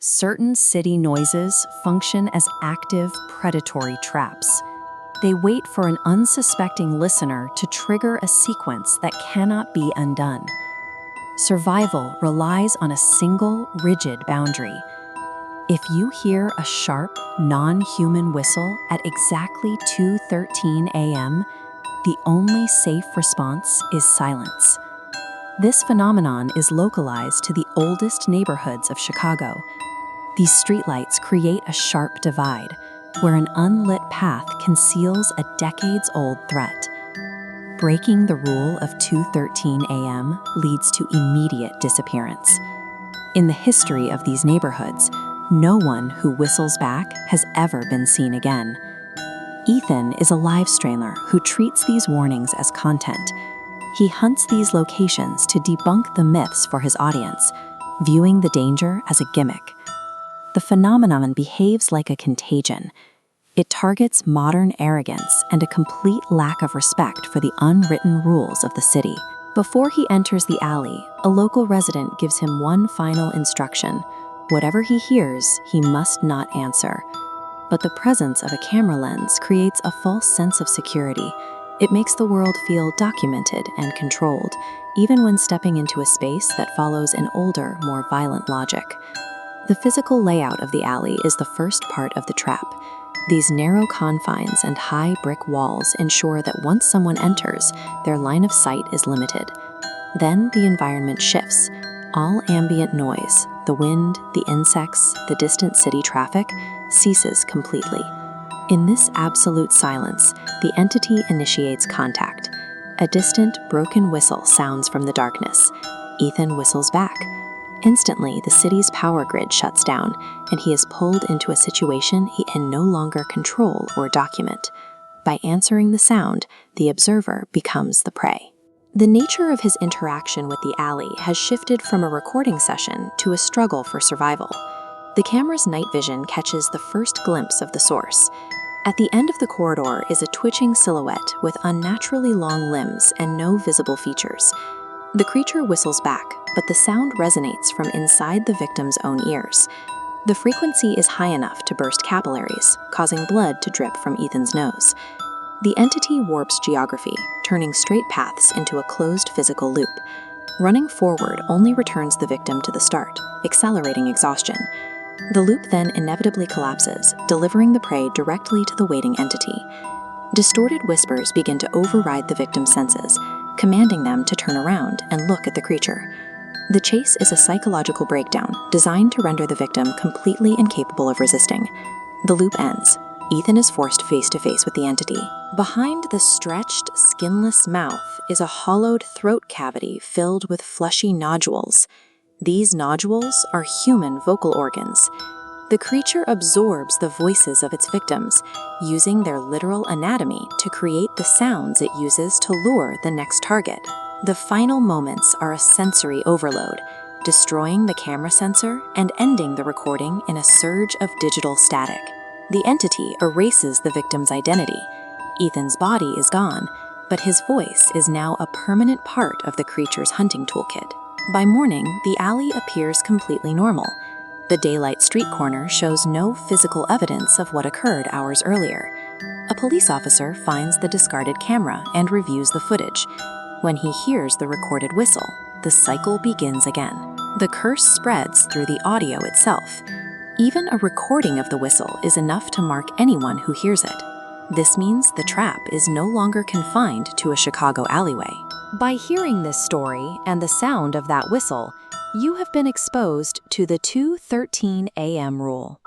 Certain city noises function as active predatory traps. They wait for an unsuspecting listener to trigger a sequence that cannot be undone. Survival relies on a single, rigid boundary. If you hear a sharp, non-human whistle at exactly 2:13 a.m., the only safe response is silence. This phenomenon is localized to the oldest neighborhoods of Chicago. These streetlights create a sharp divide, where an unlit path conceals a decades-old threat. Breaking the rule of 2:13 a.m. leads to immediate disappearance. In the history of these neighborhoods, no one who whistles back has ever been seen again. Ethan is a live streamer who treats these warnings as content. He hunts these locations to debunk the myths for his audience, viewing the danger as a gimmick. The phenomenon behaves like a contagion. It targets modern arrogance and a complete lack of respect for the unwritten rules of the city. Before he enters the alley, a local resident gives him one final instruction. Whatever he hears, he must not answer. But the presence of a camera lens creates a false sense of security. It makes the world feel documented and controlled, even when stepping into a space that follows an older, more violent logic. The physical layout of the alley is the first part of the trap. These narrow confines and high brick walls ensure that once someone enters, their line of sight is limited. Then the environment shifts. All ambient noise, the wind, the insects, the distant city traffic, ceases completely. In this absolute silence, the entity initiates contact. A distant, broken whistle sounds from the darkness. Ethan whistles back. Instantly, the city's power grid shuts down, and he is pulled into a situation he can no longer control or document. By answering the sound, the observer becomes the prey. The nature of his interaction with the alley has shifted from a recording session to a struggle for survival. The camera's night vision catches the first glimpse of the source. At the end of the corridor is a twitching silhouette with unnaturally long limbs and no visible features. The creature whistles back, but the sound resonates from inside the victim's own ears. The frequency is high enough to burst capillaries, causing blood to drip from Ethan's nose. The entity warps geography, turning straight paths into a closed physical loop. Running forward only returns the victim to the start, accelerating exhaustion. The loop then inevitably collapses, delivering the prey directly to the waiting entity. Distorted whispers begin to override the victim's senses, commanding them to turn around and look at the creature. The chase is a psychological breakdown designed to render the victim completely incapable of resisting. The loop ends. Ethan is forced face-to-face with the entity. Behind the stretched, skinless mouth is a hollowed throat cavity filled with fleshy nodules. These nodules are human vocal organs. The creature absorbs the voices of its victims, using their literal anatomy to create the sounds it uses to lure the next target. The final moments are a sensory overload, destroying the camera sensor and ending the recording in a surge of digital static. The entity erases the victim's identity. Ethan's body is gone, but his voice is now a permanent part of the creature's hunting toolkit. By morning, the alley appears completely normal. The daylight street corner shows no physical evidence of what occurred hours earlier. A police officer finds the discarded camera and reviews the footage. When he hears the recorded whistle, the cycle begins again. The curse spreads through the audio itself. Even a recording of the whistle is enough to mark anyone who hears it. This means the trap is no longer confined to a Chicago alleyway. By hearing this story and the sound of that whistle, you have been exposed to the 2:13 a.m. rule.